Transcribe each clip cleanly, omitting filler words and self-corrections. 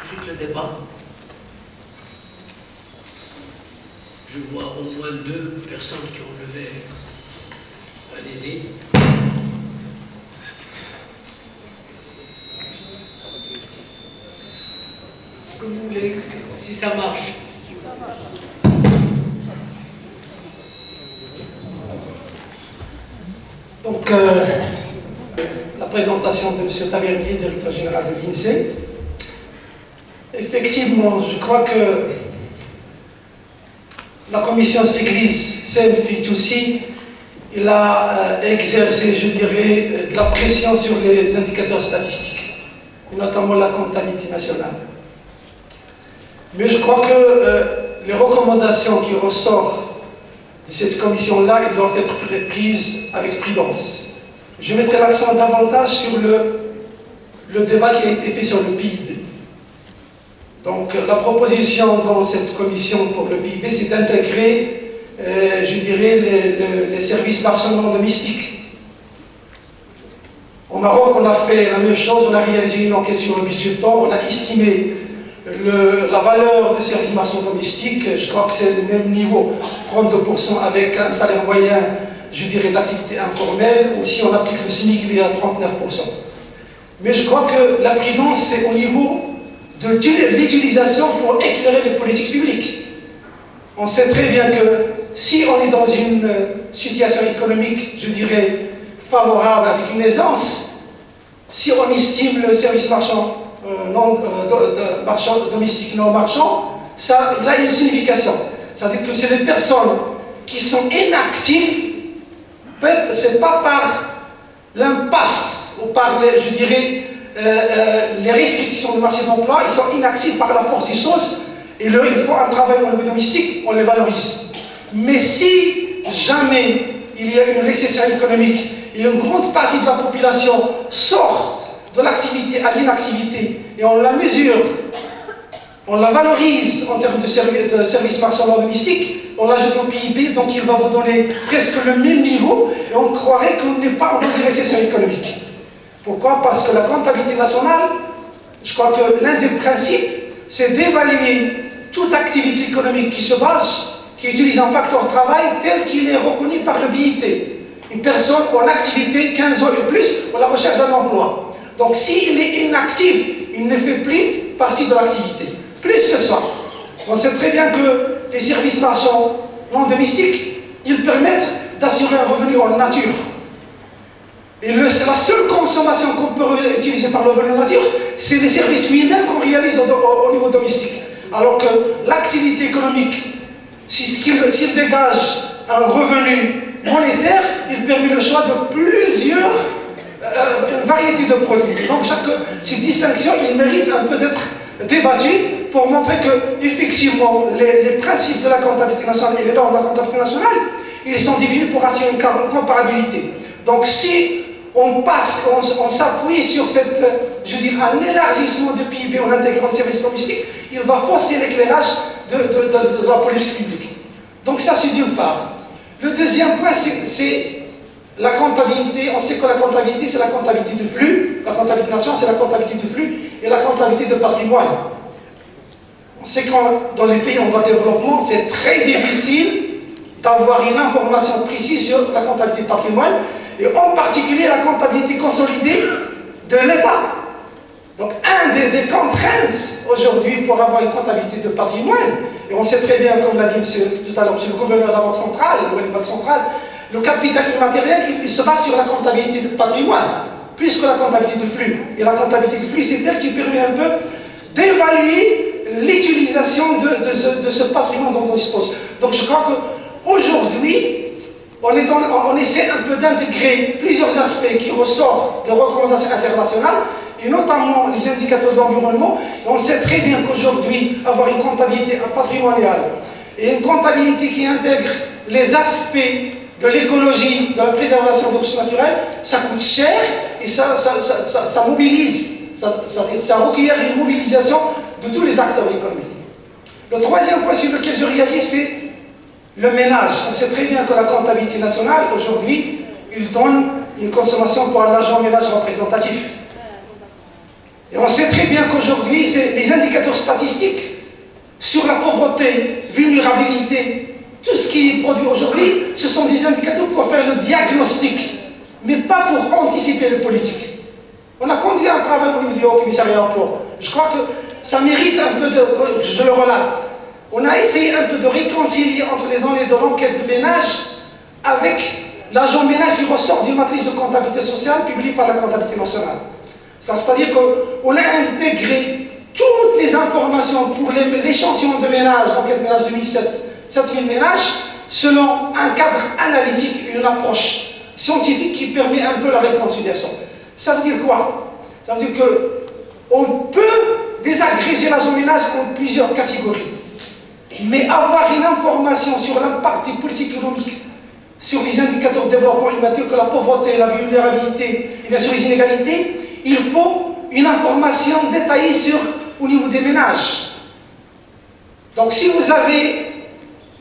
suite le débat. Je vois au moins 2 personnes qui ont levé. Allez-y. Que vous voulez, si ça marche. Donc, la présentation de M. Tavernier, directeur général de l'INSEE. Effectivement, je crois que la commission Stiglitz, CNFIT il a exercé, je dirais, de la pression sur les indicateurs statistiques, notamment la comptabilité nationale. Mais je crois que les recommandations qui ressortent de cette commission-là, elles doivent être prises avec prudence. Je mettrai l'accent davantage sur le débat qui a été fait sur le PIB. Donc la proposition dans cette commission pour le PIB, c'est d'intégrer, je dirais, les services marchands non domestiques. Au Maroc, on a fait la même chose, on a réalisé une enquête sur le budget de temps, on a estimé la valeur des services marchands domestiques, je crois que c'est le même niveau, 32% avec un salaire moyen, je dirais, d'activité informelle, ou si on applique le SMIC, il est à 39%. Mais je crois que la prudence, c'est au niveau de l'utilisation pour éclairer les politiques publiques. On sait très bien que si on est dans une situation économique, je dirais, favorable avec une aisance, si on estime le service marchand domestique non marchand, ça il a une signification. C'est-à-dire que c'est les personnes qui sont inactives, c'est pas par l'impasse ou par, je dirais, les restrictions du marché de l'emploi, ils sont inactifs par la force des choses, et là, il faut un travail au niveau domestique, on les valorise. Mais si jamais il y a une récession économique et une grande partie de la population sort de l'activité à l'inactivité, et on la mesure, on la valorise en termes de services marchands non domestiques, on l'ajoute au PIB, donc il va vous donner presque le même niveau, et on croirait qu'on n'est pas en récession économique. Pourquoi? Parce que la comptabilité nationale, je crois que l'un des principes, c'est d'évaluer toute activité économique qui se base, qui utilise un facteur travail tel qu'il est reconnu par le BIT. Une personne en activité 15 ans et plus pour la recherche d'un emploi. Donc s'il est inactif, il ne fait plus partie de l'activité. Plus que ça, on sait très bien que les services marchands non domestiques, ils permettent d'assurer un revenu en nature. Et la seule consommation qu'on peut utiliser par le revenu en nature, c'est les services lui-même qu'on réalise au niveau domestique. Alors que l'activité économique, s'il dégage un revenu monétaire, il permet le choix de plusieurs, une variété de produits. Donc cette distinction, il mérite un peu d'être débattu pour montrer que, effectivement, les principes de la comptabilité nationale et les normes de la comptabilité nationale, ils sont définis pour assurer une comparabilité. Donc si on s'appuie sur cette, je dirais, un élargissement de PIB en intégrant le service domestique, il va fausser l'éclairage de la politique publique. Donc ça, c'est d'une part. Le deuxième point, c'est la comptabilité. On sait que la comptabilité, c'est la comptabilité de flux. La comptabilité nationale, c'est la comptabilité de flux et la comptabilité de patrimoine. On sait que dans les pays en voie de développement, c'est très difficile d'avoir une information précise sur la comptabilité de patrimoine, et en particulier la comptabilité consolidée de l'État. Donc, des contraintes aujourd'hui pour avoir une comptabilité de patrimoine, et on sait très bien, comme l'a dit tout à l'heure le gouverneur de la Banque centrale, ou la Banque centrale, le capital immatériel, il se base sur la comptabilité de patrimoine, plus que la comptabilité de flux. Et la comptabilité de flux, c'est elle qui permet un peu d'évaluer l'utilisation de ce patrimoine dont on dispose. Donc, je crois qu'aujourd'hui, on essaie un peu d'intégrer plusieurs aspects qui ressortent des recommandations internationales, et notamment les indicateurs d'environnement. On sait très bien qu'aujourd'hui, avoir une comptabilité patrimoniale et une comptabilité qui intègre les aspects de l'écologie, de la préservation des ressources naturelles, ça coûte cher et ça mobilise, ça requiert une mobilisation de tous les acteurs économiques. Le troisième point sur lequel je réagis, c'est le ménage. On sait très bien que la comptabilité nationale, aujourd'hui, il donne une consommation pour un agent ménage représentatif. Et on sait très bien qu'aujourd'hui, les indicateurs statistiques sur la pauvreté, vulnérabilité, tout ce qui est produit aujourd'hui, ce sont des indicateurs pour faire le diagnostic, mais pas pour anticiper les politiques. On a conduit un travail au niveau du Haut Commissariat à l'emploi. Je crois que ça mérite un peu de... Je le relate. On a essayé un peu de réconcilier entre les données de l'enquête de ménage avec l'agent ménage qui ressort d'une matrice de comptabilité sociale publiée par la comptabilité nationale. C'est-à-dire qu'on a intégré toutes les informations pour l'échantillon de ménage, l'enquête ménage 2007, 7000 ménages, selon un cadre analytique et une approche scientifique qui permet un peu la réconciliation. Ça veut dire quoi? Ça veut dire qu'on peut désagréger l'agent ménage en plusieurs catégories. Mais avoir une information sur l'impact des politiques économiques, sur les indicateurs de développement humain, que la pauvreté, la vulnérabilité et bien sûr les inégalités, il faut une information détaillée au niveau des ménages. Donc si vous avez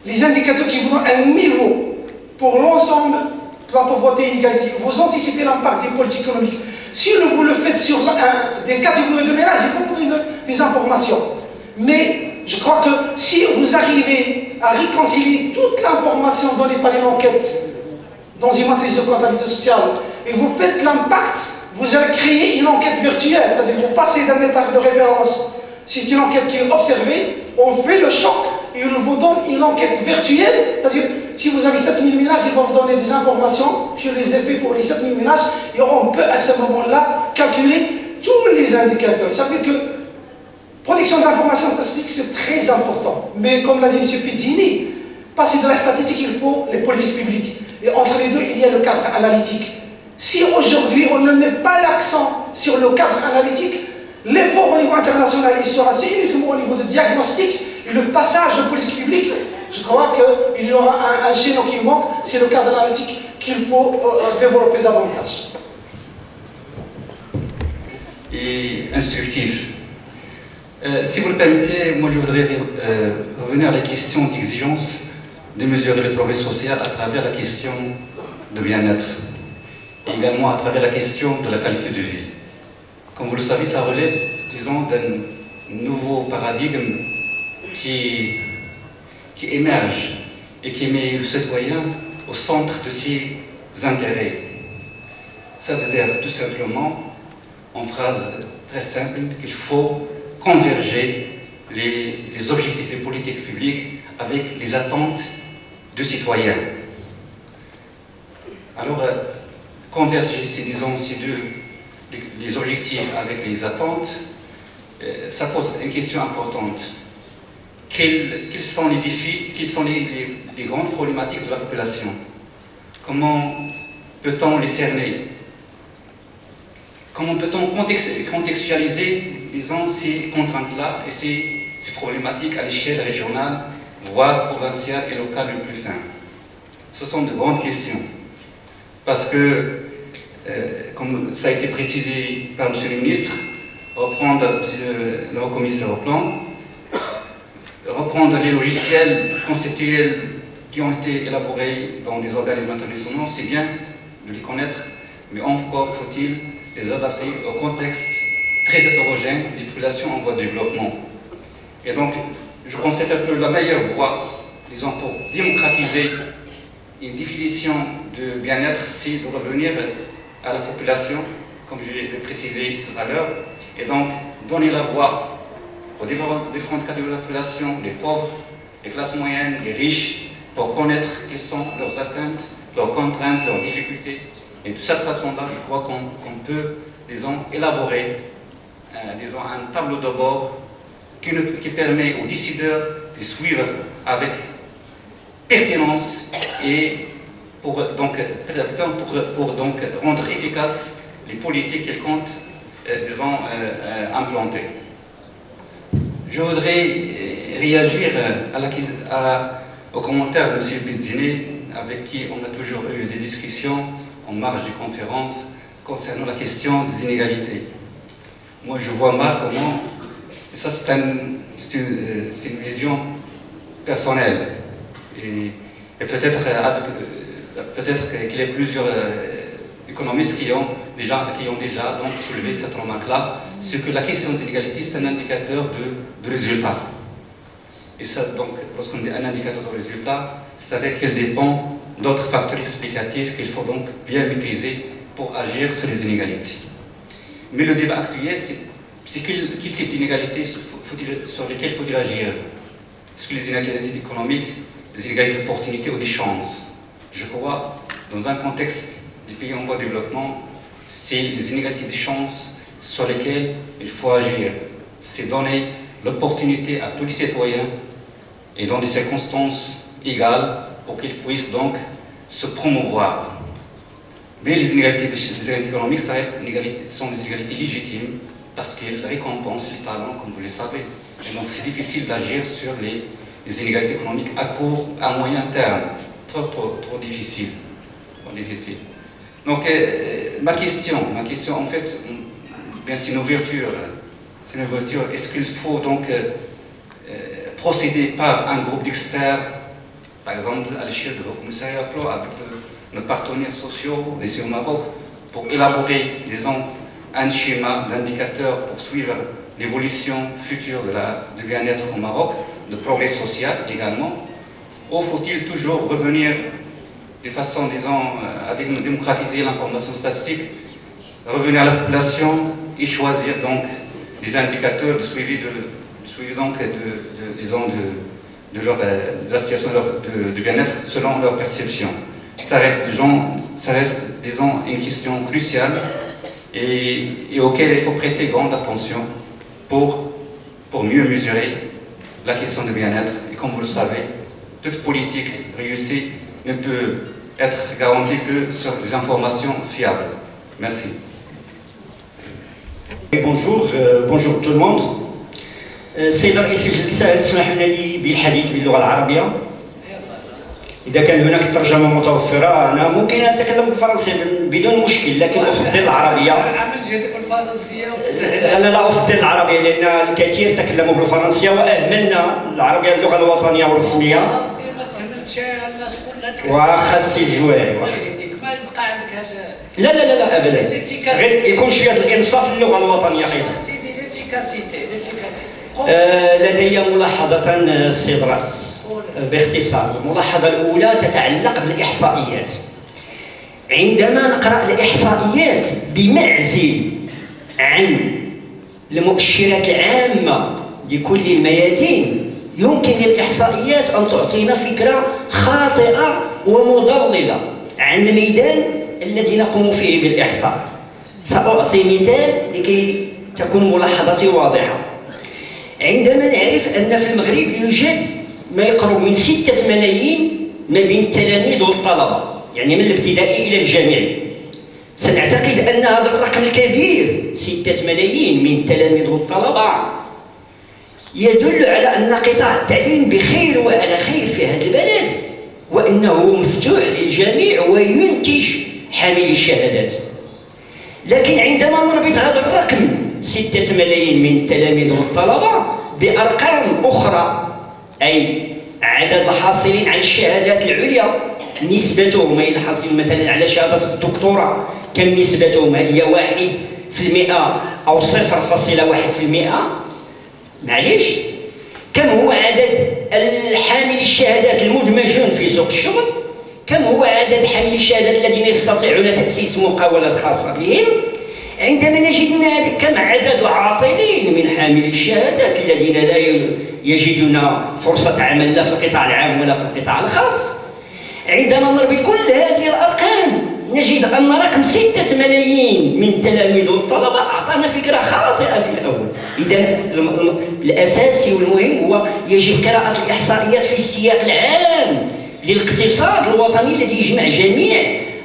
les indicateurs qui vous donnent un niveau pour l'ensemble de la pauvreté et l'inégalité, vous anticipez l'impact des politiques économiques. Si vous le faites sur des catégories de ménages, il faut vous donner des informations. Mais je crois que si vous arrivez à réconcilier toute l'information donnée par une enquête dans une matrice de comptabilité sociale et vous faites l'impact, vous allez créer une enquête virtuelle, c'est-à-dire vous passez d'un état de référence. Si c'est une enquête qui est observée, on fait le choc et on vous donne une enquête virtuelle, c'est-à-dire si vous avez 7000 ménages, ils vont vous donner des informations sur les effets pour les 7000 ménages et on peut à ce moment-là calculer tous les indicateurs. Ça veut dire que production d'informations statistiques, c'est très important. Mais comme l'a dit M. Pizzini, passer de la statistique, il faut les politiques publiques. Et entre les deux, il y a le cadre analytique. Si aujourd'hui, on ne met pas l'accent sur le cadre analytique, l'effort au niveau international, il sera uniquement au niveau de diagnostic, et le passage de politique publique, je crois qu'il y aura un chaînon qui manque, c'est le cadre analytique qu'il faut développer davantage. Et instructif. Si vous le permettez, moi je voudrais revenir à la question d'exigence de mesurer le progrès social à travers la question de bien-être et également à travers la question de la qualité de vie. Comme vous le savez, ça relève, disons, d'un nouveau paradigme qui émerge et qui met le citoyen au centre de ses intérêts. Ça veut dire tout simplement, en phrase très simple, qu'il faut converger les objectifs des politiques publiques avec les attentes du citoyen. Alors, converger, disons, ces deux, les objectifs avec les attentes, ça pose une question importante. Quels sont les défis, quelles sont les grandes problématiques de la population? Comment peut-on les cerner? Comment peut-on contextualiser, disons, ces contraintes-là et ces problématiques à l'échelle régionale, voire provinciale et locale le plus fin? Ce sont de grandes questions. Parce que, comme ça a été précisé par M. le ministre, reprendre le haut-commissaire au plan, reprendre les logiciels conceptuels qui ont été élaborés dans des organismes internationaux, c'est bien de les connaître, mais encore faut-il les adapter au contexte très hétérogène des populations en voie de développement. Et donc, je pense que c'est un peu la meilleure voie, disons, pour démocratiser une définition de bien-être, c'est de revenir à la population, comme je l'ai précisé tout à l'heure, et donc donner la voix aux différentes catégories de la population, les pauvres, les classes moyennes, les riches, pour connaître quelles sont leurs atteintes, leurs contraintes, leurs difficultés. Et de cette façon-là, je crois qu'on peut, disons, élaborer disons, un tableau de bord qui permet aux décideurs de suivre avec pertinence et pour donc rendre efficaces les politiques qu'ils comptent, disons, implanter. Je voudrais réagir aux commentaires de M. Pizzini, avec qui on a toujours eu des discussions en marge de conférence concernant la question des inégalités. Moi, je vois mal comment, et ça c'est une vision personnelle, et peut-être qu'il y a plusieurs économistes qui ont déjà donc, soulevé cette remarque-là, c'est que la question des inégalités, c'est un indicateur de résultat. Et ça, donc, lorsqu'on dit un indicateur de résultat, c'est-à-dire qu'elle dépend d'autres facteurs explicatifs qu'il faut donc bien maîtriser pour agir sur les inégalités. Mais le débat actuel, c'est quel type d'inégalités sur lesquelles faut-il agir? Est-ce que les inégalités économiques, les inégalités d'opportunités ou des chances? Je crois, dans un contexte des pays en voie de développement, c'est les inégalités des chances sur lesquelles il faut agir. C'est donner l'opportunité à tous les citoyens et dans des circonstances égales pour qu'ils puissent donc se promouvoir. Mais les inégalités économiques, sont des inégalités légitimes parce qu'elles récompensent les talents, comme vous le savez. Et donc c'est difficile d'agir sur les inégalités économiques à court, à moyen terme. Trop difficile. Donc ma question en fait, c'est une ouverture. Est-ce qu'il faut donc procéder par un groupe d'experts, par exemple à l'échelle de Haut Commissariat à l'emploi, avec nos partenaires sociaux ici au Maroc, pour élaborer, disons, un schéma d'indicateurs pour suivre l'évolution future du bien-être au Maroc, de progrès social également, ou faut-il toujours revenir de façon, disons, à démocratiser l'information statistique, revenir à la population et choisir donc des indicateurs de suivi donc de la situation de bien-être selon leur perception. Ça reste, disons, une question cruciale et auquel il faut prêter grande attention pour mieux mesurer la question du bien-être. Et comme vous le savez, toute politique réussie ne peut être garantie que sur des informations fiables. Merci. Bonjour tout le monde. السيد رئيس الجلسة هل تسمح لي بالحديث باللغة العربية؟ إذا كان هناك ترجمة متوفرة أنا ممكن أتكلم بالفرنسية بدون مشكل، لكن أفضل العربية. عمل جهدك بالفرنسية أنا لا أفضل العربية لأن الكثير تكلموا بالفرنسية وأهملنا العربية اللغة الوطنية والرسمية. ما تهملش الناس كلها وخاصي الجواري. ما يبقى عندك هذا. لا أبدا. غير يكون شوية الإنصاف للغة الوطنية أيضا. سيدي ليفيكاسيتي. لدي ملاحظة السيد الرئيس باختصار. الملاحظة الأولى تتعلق بالإحصائيات. عندما نقرأ الإحصائيات بمعزل عن المؤشرات العامة لكل الميادين، يمكن للإحصائيات أن تعطينا فكرة خاطئة ومضللة عن الميدان الذي نقوم فيه بالإحصاء. سأعطي مثال لكي تكون ملاحظتي واضحة. عندما نعرف أن في المغرب يوجد ما يقرب من 6 ملايين ما بين التلاميذ والطلبة، يعني من الابتدائي إلى الجامعي، سنعتقد أن هذا الرقم الكبير 6 ملايين من التلاميذ والطلبة يدل على أن قطاع التعليم بخير وعلى خير في هذا البلد، وأنه مفتوح للجميع وينتج حاملي الشهادات. لكن عندما نربط هذا الرقم 6 ملايين من التلاميذ والطلبة بأرقام أخرى، أي عدد الحاصلين على الشهادات العليا نسبتهم، أي الحاصلين مثلا على شهادة الدكتوراه كم نسبتهم، هل هي 1% أو 0.1%؟ معليش، كم هو عدد الحاملي الشهادات المدمجون في سوق الشغل؟ كم هو عدد حاملي الشهادات الذين يستطيعون تأسيس مقاولات خاصة بهم؟ عندما نجد كم عدد العاطلين من حاملي الشهادات الذين لا يجدون فرصة عمل لا في القطاع العام ولا في القطاع الخاص، عندما نربط كل هذه الأرقام نجد أن رقم 6 ملايين من التلاميذ والطلبة أعطانا فكرة خاطئة في الأول. إذا الأساسي والمهم هو يجب قراءة الإحصائيات في السياق العام للاقتصاد الوطني الذي يجمع جميع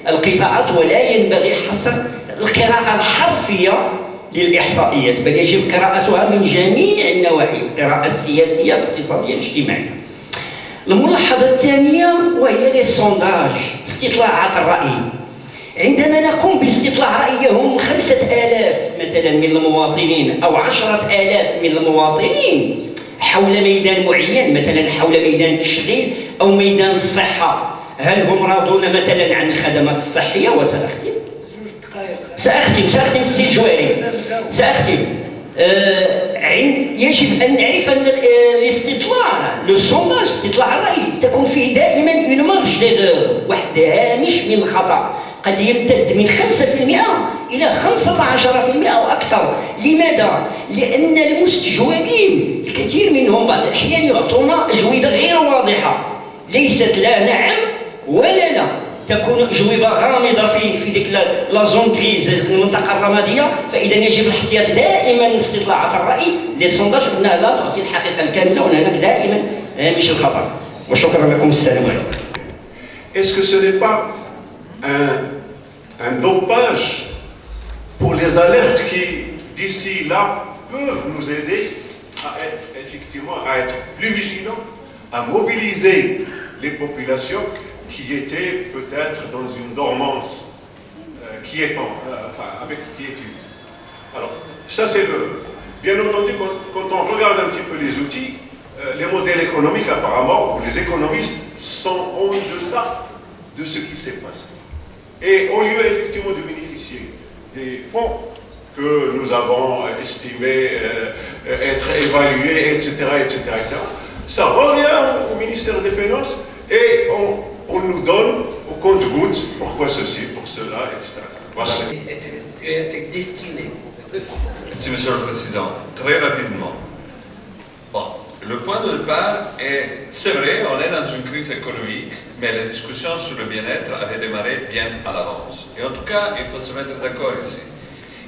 القطاعات، ولا ينبغي حصر القراءة الحرفية للإحصائيات، بل يجب قراءتها من جميع النواحي، القراءة السياسية الاقتصادية الاجتماعية. الملاحظة الثانية وهي السونداج، استطلاعات الرأي. عندما نقوم باستطلاع رأيهم 5000 مثلا من المواطنين أو 10,000 من المواطنين حول ميدان معين، مثلا حول ميدان التشغيل أو ميدان الصحة، هل هم راضون مثلا عن الخدمات الصحية؟ وسأختم سأختم السي الجواري، سأختم. يجب أن نعرف أن الاستطلاع السونداج استطلاع الرأي تكون فيه دائما une marge d'erreur واحد هامش من الخطأ قد يمتد من 5% إلى 15% أو أكثر. لماذا؟ لأن المستجوبين الكثير منهم بعض الأحيان يعطونا أجوبة غير واضحة ليست لا نعم ولا لا، تكون أجوبة غامضة في ديك لا زون غريز المنطقة الرمادية. فإذا يجب الاحتياط دائما استطلاعات الرأي للسونداج أنها لا تعطي الحقيقة الكاملة وأن هناك دائما هامش الخطأ. وشكرا لكم، السلام عليكم. Est-ce que ce n'est pas un dopage pour les alertes qui, d'ici là, peuvent nous aider à être, effectivement, à être plus vigilants, à mobiliser les populations qui étaient peut-être dans une dormance avec quiétude. Alors, ça c'est le... Bien entendu, quand on regarde un petit peu les outils, les modèles économiques apparemment, les économistes sont en deçà de ce qui s'est passé. Et au lieu effectivement de bénéficier des fonds que nous avons estimés être évalués, etc., ça revient au ministère des Finances et on nous donne au compte-gouttes pourquoi ceci, pour cela, etc. Voilà. Était destiné. Merci, Monsieur le Président. Très rapidement. Bon, le point de départ est, c'est vrai, on est dans une crise économique, mais la discussion sur le bien-être avait démarré bien à l'avance. Et en tout cas, il faut se mettre d'accord ici.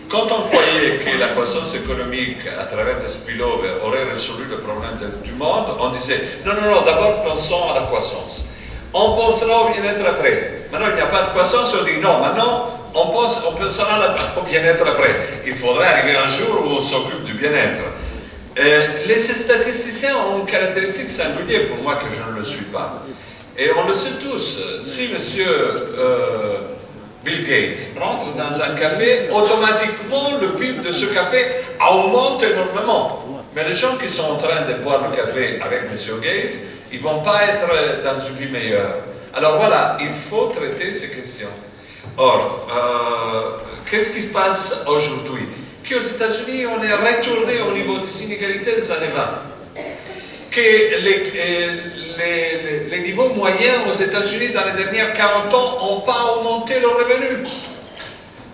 Quand on croyait que la croissance économique, à travers des spillovers, aurait résolu le problème du monde, on disait non, d'abord pensons à la croissance. On pensera au bien-être après. Maintenant, il n'y a pas de croissance, on dit non, maintenant, on pensera au bien-être après. Il faudra arriver un jour où on s'occupe du bien-être. Les statisticiens ont une caractéristique singulière pour moi que je ne le suis pas. Et on le sait tous, si monsieur Bill Gates rentre dans un café, automatiquement le PIB de ce café augmente énormément. Mais les gens qui sont en train de boire le café avec monsieur Gates, ils ne vont pas être dans une vie meilleure. Alors voilà, il faut traiter ces questions. Or, qu'est-ce qui se passe aujourd'hui? Qu'aux États-Unis, on est retourné au niveau des inégalités des années 20. Que les niveaux moyens aux États-Unis dans les dernières 40 ans n'ont pas augmenté leurs revenus.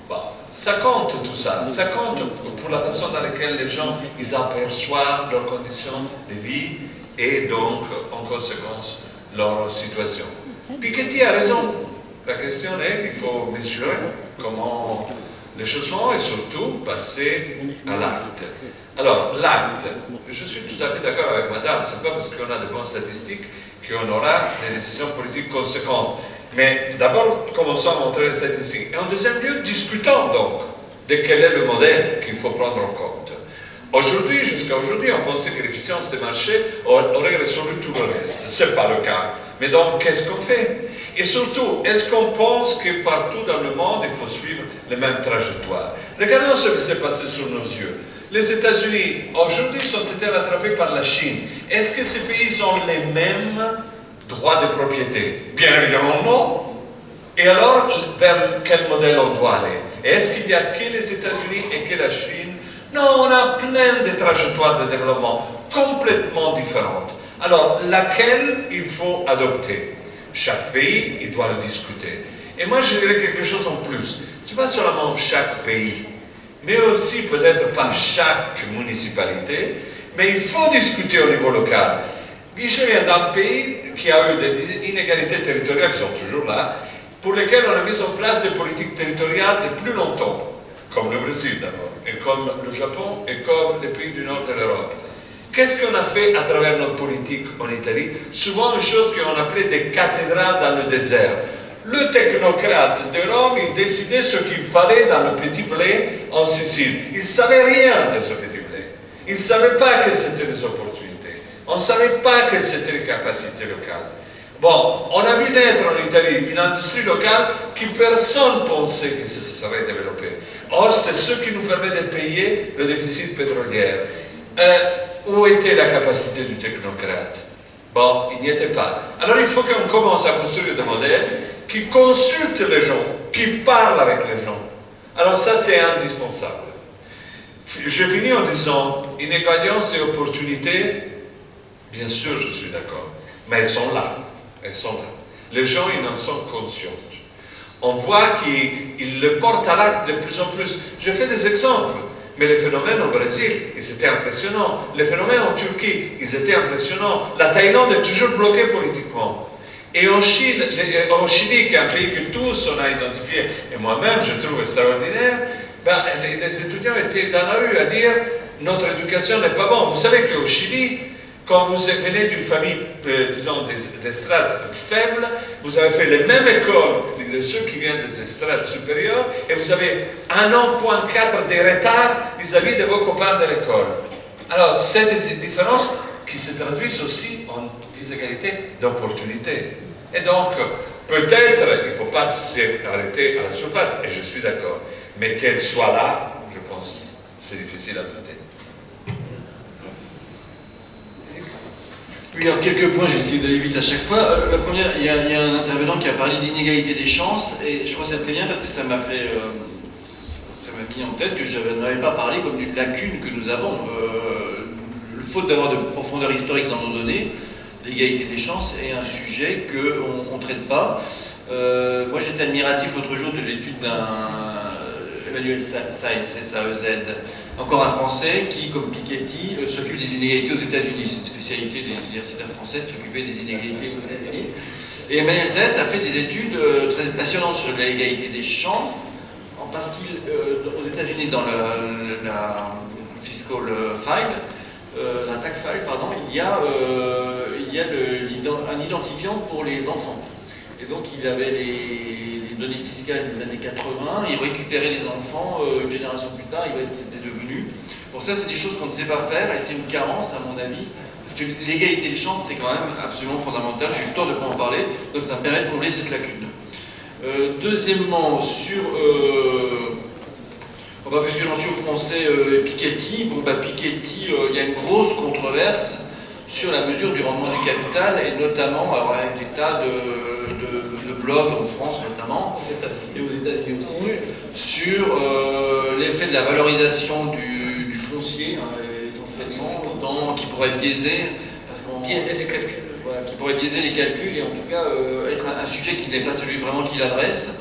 Bon, ça compte tout ça. Ça compte pour la façon dans laquelle les gens ils aperçoivent leurs conditions de vie et donc, en conséquence, leur situation. Piketty a raison. La question est qu'il faut mesurer comment les choses sont et surtout passer à l'acte. Alors, l'acte, je suis tout à fait d'accord avec madame, c'est pas parce qu'on a de bonnes statistiques qu'on aura des décisions politiques conséquentes. Mais d'abord, commençons à montrer les statistiques. Et en deuxième lieu, discutons donc de quel est le modèle qu'il faut prendre en compte. Aujourd'hui, jusqu'à aujourd'hui, on pensait que l'efficience des marchés aurait résolu tout le reste. Ce n'est pas le cas. Mais donc, qu'est-ce qu'on fait? Et surtout, est-ce qu'on pense que partout dans le monde, il faut suivre les mêmes trajectoires? Regardons ce qui s'est passé sous nos yeux. Les États-Unis, aujourd'hui, ont été rattrapés par la Chine. Est-ce que ces pays ont les mêmes droits de propriété? Bien évidemment non. Et alors, vers quel modèle on doit aller? Est-ce qu'il n'y a que les États-Unis et que la Chine? Non, on a plein de trajectoires de développement complètement différentes. Alors, laquelle il faut adopter? Chaque pays, il doit le discuter. Et moi, je dirais quelque chose en plus. Ce n'est pas seulement chaque pays, mais aussi peut-être pas chaque municipalité, mais il faut discuter au niveau local. Je viens d'un pays qui a eu des inégalités territoriales qui sont toujours là, pour lesquelles on a mis en place des politiques territoriales de plus longtemps, comme le Brésil d'abord, et comme le Japon, et comme les pays du nord de l'Europe. Qu'est-ce qu'on a fait à travers notre politique en Italie? Souvent une chose qu'on appelait des cathédrales dans le désert. Le technocrate de Rome, il décidait ce qu'il fallait dans le petit blé en Sicile. Il ne savait rien de ce petit blé. Il ne savait pas quelles étaient les opportunités. On ne savait pas quelles étaient les capacités locales. Bon, on a vu naître en Italie une industrie locale que personne ne pensait que ça serait développé. Or, c'est ce qui nous permet de payer le déficit pétrolier. Où était la capacité du technocrate? Bon, il n'y était pas. Alors il faut qu'on commence à construire des modèles qui consultent les gens, qui parlent avec les gens. Alors ça, c'est indispensable. Je finis en disant, inégaliance et opportunités, bien sûr je suis d'accord, mais elles sont là, elles sont là. Les gens, ils en sont conscients. On voit qu'ils le portent à l'acte de plus en plus. Je fais des exemples, mais les phénomènes au Brésil, ils étaient impressionnants. Les phénomènes en Turquie, ils étaient impressionnants. La Thaïlande est toujours bloquée politiquement. Et en Chili, qui est un pays que tous on a identifié, et moi-même je trouve extraordinaire, ben, les étudiants étaient dans la rue à dire notre éducation n'est pas bonne. Vous savez qu'au Chili, quand vous venez d'une famille, disons, des strates faibles, vous avez fait les mêmes écoles que ceux qui viennent des strates supérieures, et vous avez 1,4 an de retard vis-à-vis de vos copains de l'école. Alors, c'est des différences qui se traduisent aussi en inégalité d'opportunités. Et donc, peut-être, il ne faut pas s'arrêter à la surface, et je suis d'accord, mais qu'elle soit là, je pense, c'est difficile à noter. Oui, alors quelques points, je vais essayer d'aller vite à chaque fois. La première, il y a un intervenant qui a parlé d'inégalité des chances, et je crois que c'est très bien parce que ça m'a mis en tête que je n'avais pas parlé comme d'une lacune que nous avons. Faute d'avoir de profondeur historique dans nos données, l'égalité des chances est un sujet qu'on ne traite pas. Moi j'étais admiratif l'autre jour de l'étude d'un Emmanuel Saez, S-A-E-Z, encore un Français qui, comme Piketty, s'occupe des inégalités aux États-Unis. C'est une spécialité des universitaires français de s'occuper des inégalités aux États-Unis. Et Emmanuel Saez a fait des études très passionnantes sur l'égalité des chances, parce qu'aux États-Unis, dans la fiscal file, la tax file, pardon, il y a un identifiant pour les enfants. Et donc il avait les données fiscales des années 80, il récupérait les enfants une génération plus tard, il voyait ce qu'ils étaient devenus. Bon, ça c'est des choses qu'on ne sait pas faire, et c'est une carence à mon avis, parce que l'égalité des chances c'est quand même absolument fondamental. Je suis content de ne pas en parler, donc ça me permet de combler cette lacune. Deuxièmement, sur... puisque j'en suis au français, Piketty, Piketty, il y a une grosse controverse sur la mesure du rendement du capital, et notamment, alors avec des tas de blogs en France notamment, et aux États-Unis aussi, sur l'effet de la valorisation du foncier, essentiellement, qui pourrait biaiser, biaiser les calculs. Voilà, qui pourrait biaiser les calculs, et en tout cas être un sujet qui n'est pas celui vraiment qu'il adresse.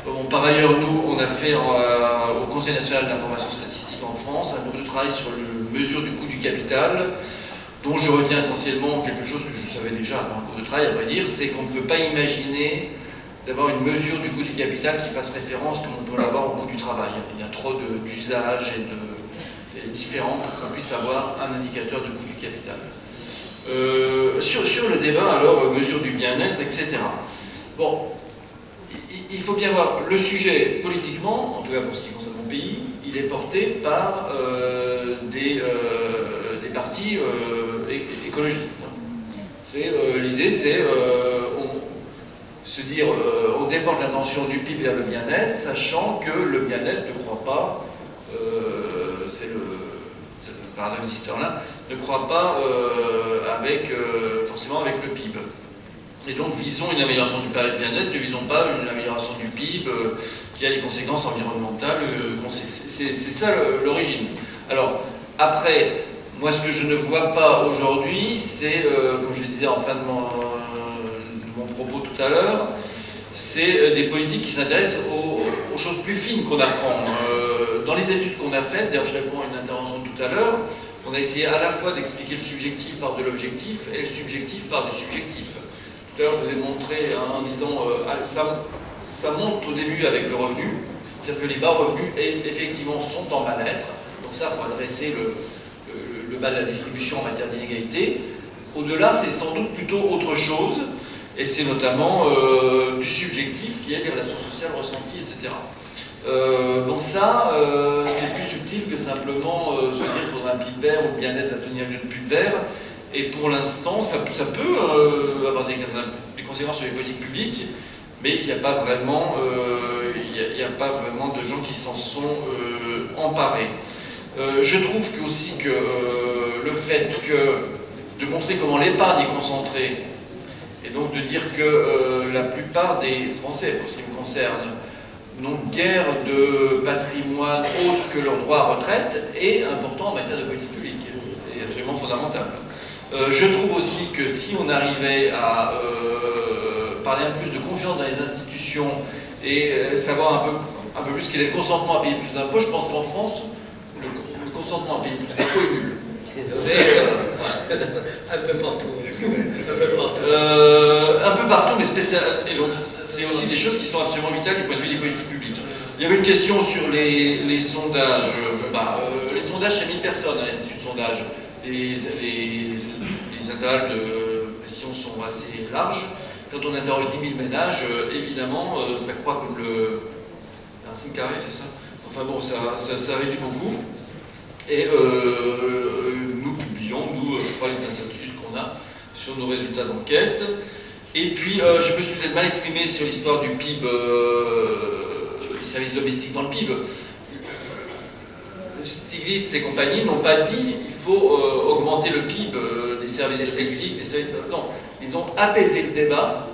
Bon, par ailleurs, nous, on a fait au Conseil national de l'information statistique en France un groupe de travail sur la mesure du coût du capital, dont je retiens essentiellement quelque chose que je savais déjà avant un groupe de travail, à vrai dire, c'est qu'on ne peut pas imaginer d'avoir une mesure du coût du capital qui fasse référence comme on peut l'avoir au coût du travail. Il y a trop d'usages et différences pour qu'on puisse avoir un indicateur de coût du capital. Sur le débat, alors, mesure du bien-être, etc. Bon, il faut bien voir, le sujet politiquement, en tout cas pour ce qui concerne mon pays, il est porté par des partis écologistes. L'idée, c'est se dire, on déporte l'attention du PIB vers le bien-être, sachant que le bien-être ne croit pas, c'est le paradoxe d'histoire-là, ne croit pas forcément avec le PIB. Et donc visons une amélioration du bien-être, ne visons pas une amélioration du PIB qui a des conséquences environnementales. C'est ça l'origine. Alors, après, moi ce que je ne vois pas aujourd'hui, c'est, comme je le disais en fin de mon propos tout à l'heure, c'est des politiques qui s'intéressent aux choses plus fines qu'on apprend. Dans les études qu'on a faites, d'ailleurs je réponds à une intervention tout à l'heure, on a essayé à la fois d'expliquer le subjectif par de l'objectif et le subjectif par du subjectif. Tout à l'heure, je vous ai montré en disant ça monte au début avec le revenu, c'est-à-dire que les bas revenus, effectivement, sont en mal-être. Donc ça, il faut adresser le bas de la distribution en matière d'inégalité. Au-delà, c'est sans doute plutôt autre chose, et c'est notamment du subjectif qui est les relations sociales ressenties, etc. Donc ça, c'est plus subtil que simplement se dire qu'il faudra un PIB vert ou le bien-être à tenir lieu de PIB vert. Et pour l'instant, ça peut avoir des conséquences sur les politiques publiques, mais il n'y a pas vraiment, de gens qui s'en sont emparés. Je trouve aussi que le fait de montrer comment l'épargne est concentrée, et donc de dire que la plupart des Français, pour ce qui me concerne, n'ont guère de patrimoine autre que leur droit à retraite est important en matière de politique publique. C'est absolument fondamental. Je trouve aussi que si on arrivait à parler un peu plus de confiance dans les institutions et savoir un peu plus quel est le consentement à payer plus d'impôts, je pense qu'en France, le consentement à payer plus d'impôts est nul. Un peu partout. Un peu partout, mais et donc c'est aussi des choses qui sont absolument vitales du point de vue des politiques publiques. Il y avait une question sur les sondages. Les sondages, c'est 1000 personnes à l'Institut de sondage. Les intervalles de pression sont assez larges. Quand on interroge 10 000 ménages, évidemment, ça croît comme le racine carré, c'est ça? Enfin bon, ça réduit beaucoup. Et nous publions, je crois, les incertitudes qu'on a sur nos résultats d'enquête. Et puis, je me suis peut-être mal exprimé sur l'histoire du PIB, des services domestiques dans le PIB. Stiglitz et compagnie n'ont pas dit il faut augmenter le PIB des services domestiques, des services... Non, ils ont apaisé le débat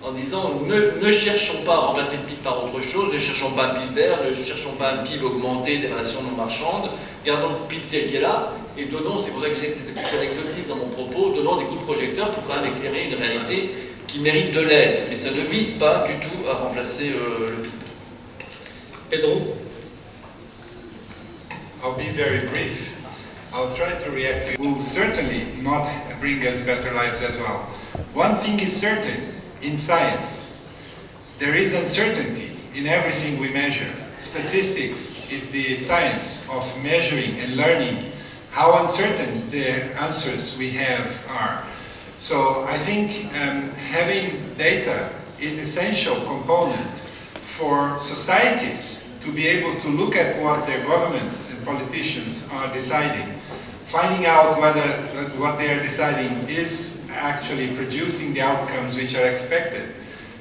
en disant ne cherchons pas à remplacer le PIB par autre chose, ne cherchons pas un PIB vert, ne cherchons pas un PIB augmenté des relations non marchandes, gardons le PIB tel qu'il est là et donnons, c'est pour ça que je disais que c'était plus anecdotique dans mon propos, donnons des coups de projecteur pour quand même éclairer une réalité qui mérite de l'être, mais ça ne vise pas du tout à remplacer le PIB. Pedro? I'll be very brief. I'll try to react to will certainly not bring us better lives as well. One thing is certain in science. There is uncertainty in everything we measure. Statistics is the science of measuring and learning how uncertain the answers we have are. So I think having data is an essential component for societies to be able to look at what their governments and politicians are deciding, finding out whether what they are deciding is actually producing the outcomes which are expected,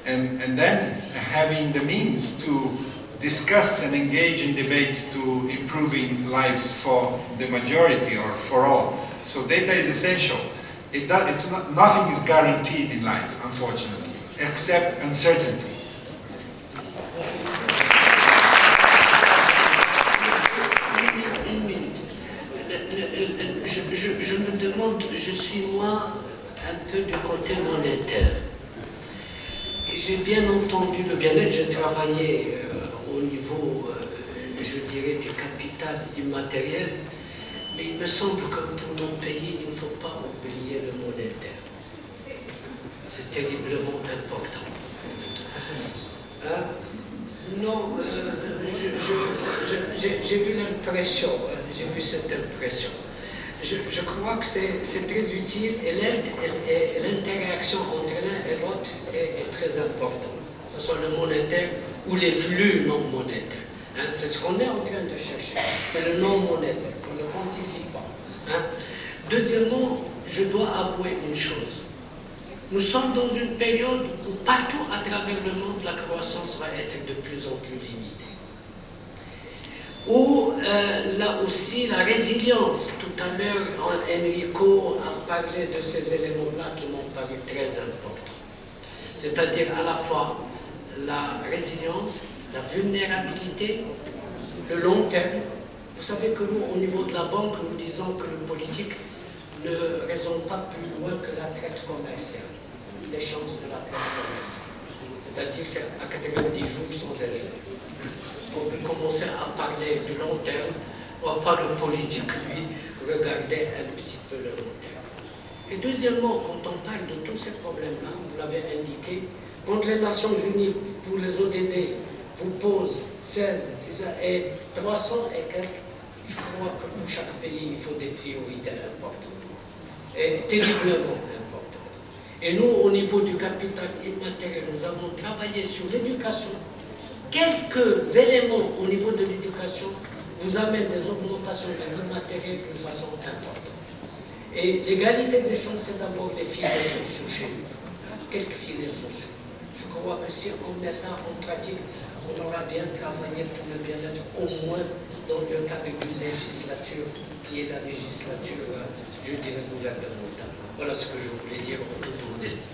and then having the means to discuss and engage in debate to improving lives for the majority or for all. So data is essential. Nothing is guaranteed in life, unfortunately, except uncertainty. Je me demande, je suis moi un peu du côté monétaire. J'ai bien entendu le bien-être, j'ai travaillé au niveau, je dirais, du capital immatériel, mais il me semble que pour mon pays, il ne faut pas oublier le monétaire. C'est terriblement important. Non, j'ai eu l'impression, j'ai eu cette impression. Je crois que c'est très utile et l'interaction entre l'un et l'autre est très importante, que ce soit le monétaire ou les flux non monétaires. Hein, c'est ce qu'on est en train de chercher, c'est le non monétaire, on ne le quantifie pas. Hein. Deuxièmement, je dois avouer une chose. Nous sommes dans une période où partout à travers le monde, la croissance va être de plus en plus limitée. Où là aussi la résilience, tout à l'heure Enrico a parlé de ces éléments-là qui m'ont paru très importants. C'est-à-dire à la fois la résilience, la vulnérabilité, le long terme. Vous savez que nous, au niveau de la banque, nous disons que le politique ne raisonne pas plus loin que la traite commerciale, l'échange de la traite commerciale. C'est-à-dire à 90 jours, 120 jours. On peut commencer à parler du long terme, on va pas le politique, lui, regarder un petit peu le long terme. Et deuxièmement, quand on parle de tous ces problèmes-là, vous l'avez indiqué, quand les Nations Unies, pour les ODD, vous posent 16 et 300 et quelques, je crois que pour chaque pays, il faut des priorités importantes, et terriblement importantes. Et nous, au niveau du capital immatériel, nous avons travaillé sur l'éducation. Quelques éléments au niveau de l'éducation nous amènent des augmentations des immatériels d'une façon importante. Et l'égalité des chances, c'est d'abord les filets sociaux chez nous. Quelques filets sociaux. Je crois que si on met ça en pratique, on aura bien travaillé pour le bien-être, au moins dans le cadre d'une législature qui est la législature, je dirais, gouvernementale. Voilà ce que je voulais dire en toute modestie.